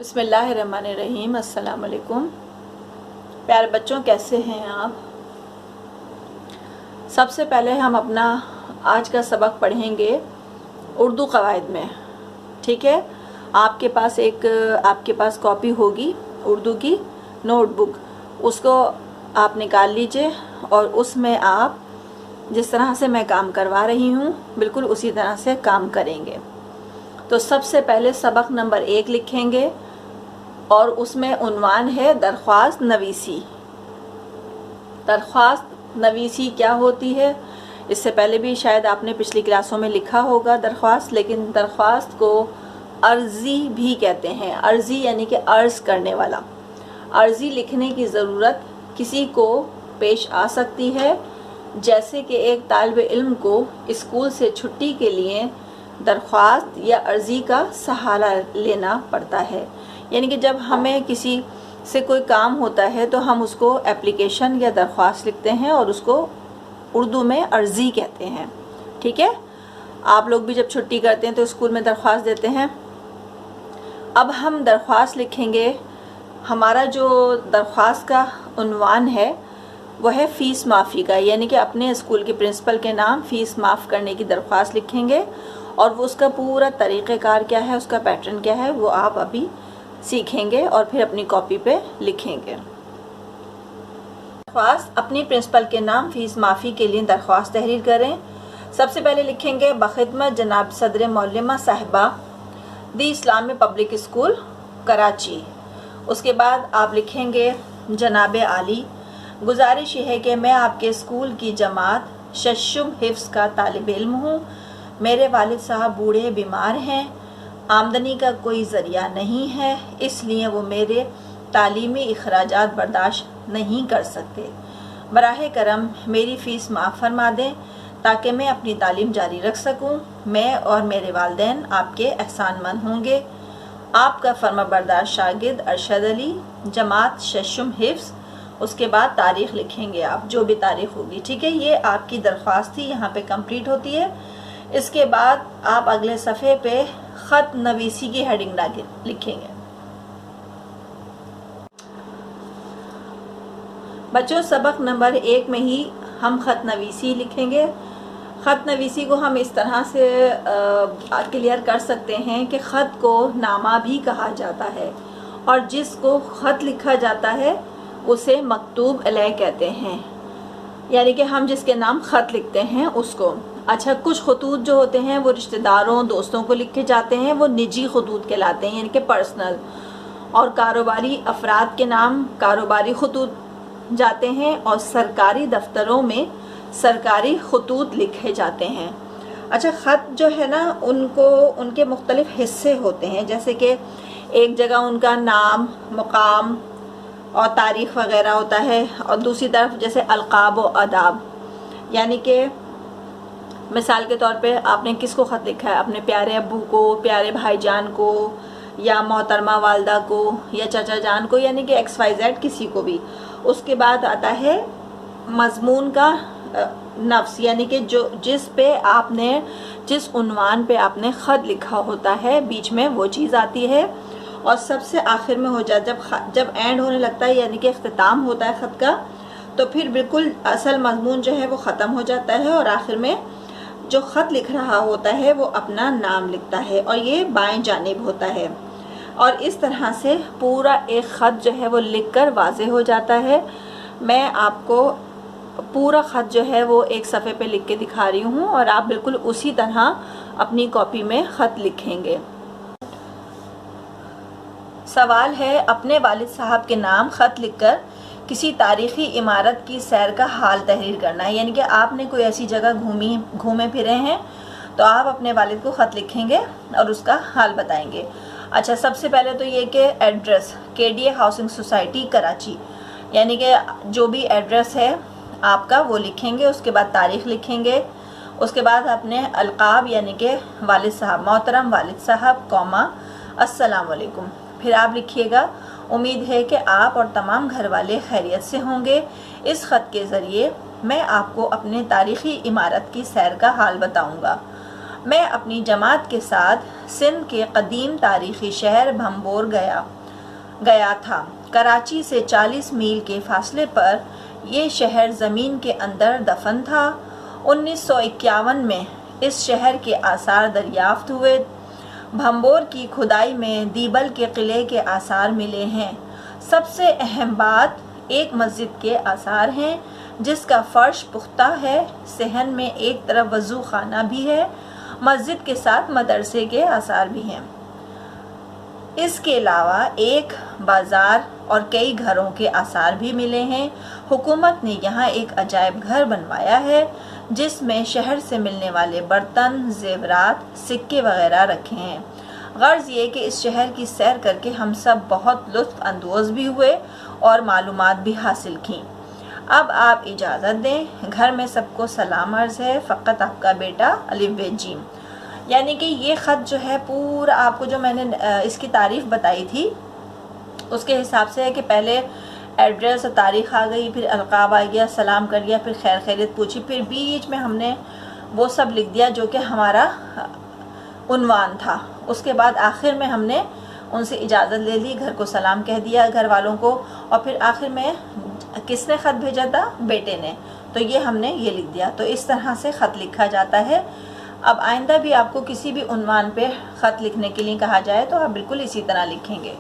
बिस्मिल्लाहिर्रहमानिर्रहीम। अस्सलाम वालेकुम। प्यारे बच्चों, कैसे हैं आप? सबसे पहले हम अपना आज का सबक पढ़ेंगे उर्दू क़वाइद में। ठीक है, आपके पास कॉपी होगी उर्दू की नोटबुक, उसको आप निकाल लीजिए और उसमें आप जिस तरह से मैं काम करवा रही हूँ बिल्कुल उसी तरह से काम करेंगे। तो सबसे पहले सबक नंबर 1 लिखेंगे और उसमें उन्वान है दरख्वास्त नवीसी। दरख्वास्त नवीसी क्या होती है? इससे पहले भी शायद आपने पिछली क्लासों में लिखा होगा दरख्वास्त, लेकिन दरख्वास्त को अर्ज़ी भी कहते हैं। अर्ज़ी यानी कि अर्ज़ करने वाला। अर्ज़ी लिखने की ज़रूरत किसी को पेश आ सकती है, जैसे कि एक तालिब इल्म को स्कूल से छुट्टी के लिए दरख्वास्त या अर्ज़ी का सहारा लेना पड़ता है। यानी कि जब हमें किसी से कोई काम होता है तो हम उसको एप्लीकेशन या दरख्वास्त लिखते हैं और उसको उर्दू में अर्ज़ी कहते हैं। ठीक है, आप लोग भी जब छुट्टी करते हैं तो स्कूल में दरख्वास्त देते हैं। अब हम दरख्वास्त लिखेंगे। हमारा जो दरख्वास्त का उन्वान है वह है फ़ीस माफ़ी का, यानी कि अपने स्कूल के प्रिंसिपल के नाम फ़ीस माफ़ करने की दरख्वास्त लिखेंगे और वो उसका पूरा तरीक़ेकार क्या है, उसका पैटर्न क्या है, वो आप अभी सीखेंगे और फिर अपनी कॉपी पे लिखेंगे। दरख्वास्त अपनी प्रिंसिपल के नाम फ़ीस माफ़ी के लिए दरख्वास्त तहरीर करें। सबसे पहले लिखेंगे बख़िदमत जनाब सदर मौलमा साहिबा दी इस्लामी पब्लिक स्कूल कराची। उसके बाद आप लिखेंगे जनाब आली, गुजारिश है कि मैं आपके स्कूल की जमात शशुम हिफ्स का तालिब इल्म हूँ। मेरे वालिद साहब बूढ़े बीमार हैं, आमदनी का कोई ज़रिया नहीं है, इसलिए वो मेरे तालीमी इखराजात बर्दाश्त नहीं कर सकते। बराह करम मेरी फ़ीस माफ़ फरमा दें ताकि मैं अपनी तालीम जारी रख सकूं। मैं और मेरे वालिदैन आपके एहसानमंद होंगे। आपका फर्माबरदार शागिर्द अरशद अली, जमात शशुम हिफ्स। उसके बाद तारीख़ लिखेंगे आप, जो भी तारीख़ होगी। ठीक है, ये आपकी दरख्वास्त थी, यहाँ पे कंप्लीट होती है। इसके बाद आप अगले सफ़े पे ख़त नवीसी की हेडिंग लिखेंगे। बच्चों, सबक नंबर 1 में ही हम ख़त नवीसी लिखेंगे। ख़त नवीसी को हम इस तरह से क्लियर कर सकते हैं कि ख़त को नामा भी कहा जाता है और जिसको ख़त लिखा जाता है उसे मकतूब अलैह कहते हैं, यानी कि हम जिसके नाम ख़त लिखते हैं उसको। अच्छा, कुछ खतूत जो होते हैं वो रिश्तेदारों दोस्तों को लिखे जाते हैं, वो निजी खतूत कहलाते हैं, यानी कि पर्सनल। और कारोबारी अफराद के नाम कारोबारी खतूत जाते हैं और सरकारी दफ्तरों में सरकारी खतूत लिखे जाते हैं। अच्छा, ख़त जो है ना उनके मुख्तलिफ़ हिस्से होते हैं, जैसे कि एक जगह उनका नाम, मुकाम और तारीख़ वग़ैरह होता है, और दूसरी तरफ जैसे अलक़ाब व अदाब, यानी कि मिसाल के तौर पे आपने किसको ख़त लिखा है, अपने प्यारे अब्बू को, प्यारे भाईजान को, या मोहतरमा वालदा को, या चाचा जान को, यानी कि XYZ किसी को भी। उसके बाद आता है मज़मून का नफ्स, यानी कि जिस उन्वान पे आपने ख़त लिखा होता है बीच में वो चीज़ आती है। और सबसे आखिर में हो जाए जब एंड होने लगता है, यानी कि इख्तिताम होता है ख़त का, तो फिर बिल्कुल असल मज़मून जो है वो ख़त्म हो जाता है और आखिर में जो ख़त लिख रहा होता है वो अपना नाम लिखता है और ये बाएं जानिब होता है। और इस तरह से पूरा एक ख़त जो है वो लिखकर वाज़ेह हो जाता है। मैं आपको पूरा ख़त जो है वो एक सफ़े पे लिख के दिखा रही हूँ और आप बिल्कुल उसी तरह अपनी कॉपी में ख़त लिखेंगे। सवाल है, अपने वालिद साहब के नाम ख़त लिखकर किसी तारीख़ी इमारत की सैर का हाल तहरीर करना है, यानी कि आपने कोई ऐसी जगह घूमे फिरे हैं तो आप अपने वालिद को ख़त लिखेंगे और उसका हाल बताएंगे। अच्छा, सबसे पहले तो ये कि address KDA housing society Karachi, यानी कि जो भी एड्रेस है आपका वो लिखेंगे। उसके बाद तारीख़ लिखेंगे। उसके बाद अपने अलक़ाब यानी कि वालिद साहब, मोहतरम वालिद साहब कौमा अस्सलाम वालेकुम। फिर आप लिखिएगा, उम्मीद है कि आप और तमाम घर वाले खैरियत से होंगे। इस ख़त के ज़रिए मैं आपको अपने तारीख़ी इमारत की सैर का हाल बताऊंगा। میں اپنی جماعت کے ساتھ سندھ کے قدیم تاریخی شہر بھمبور گیا تھا۔ کراچی سے 40 میل کے فاصلے پر یہ شہر زمین کے اندر دفن تھا۔ 1951 میں اس شہر کے آثار دریافت ہوئے۔ بھمبور کی کھدائی میں دیبل کے قلعے کے آثار ملے ہیں۔ سب سے اہم بات ایک مسجد کے آثار ہیں جس کا فرش پختہ ہے۔ صحن میں ایک طرف وضو خانہ بھی ہے۔ مسجد کے ساتھ مدرسے کے آثار بھی ہیں۔ اس کے علاوہ ایک بازار اور کئی گھروں کے آثار بھی ملے ہیں۔ حکومت نے یہاں ایک عجائب گھر بنوایا ہے جس میں شہر سے ملنے والے برتن، زیورات، سکے وغیرہ رکھے ہیں۔ غرض یہ کہ اس شہر کی سیر کر کے ہم سب بہت لطف اندوز بھی ہوئے اور معلومات بھی حاصل کیں۔ اب آپ اجازت دیں، گھر میں سب کو سلام عرض ہے، فقط آپ کا بیٹا الف ب ج۔ یعنی کہ یہ خط جو ہے پورا آپ کو جو میں نے اس کی تعریف بتائی تھی اس کے حساب سے ہے کہ پہلے ایڈریس اور تاریخ آ گئی، پھر القاب آ گیا، سلام کر گیا، پھر خیر خیریت پوچھی، پھر بیچ میں ہم نے وہ سب لکھ دیا جو کہ ہمارا عنوان تھا۔ اس کے بعد آخر میں ہم نے ان سے اجازت لے لی، گھر کو سلام کہہ دیا گھر والوں کو، اور پھر آخر میں کس نے خط بھیجا تھا؟ بیٹے نے، تو یہ ہم نے یہ لکھ دیا۔ تو اس طرح سے خط لکھا جاتا ہے۔ اب آئندہ بھی آپ کو کسی بھی عنوان پہ خط لکھنے کے لیے کہا جائے تو آپ بالکل اسی طرح لکھیں گے۔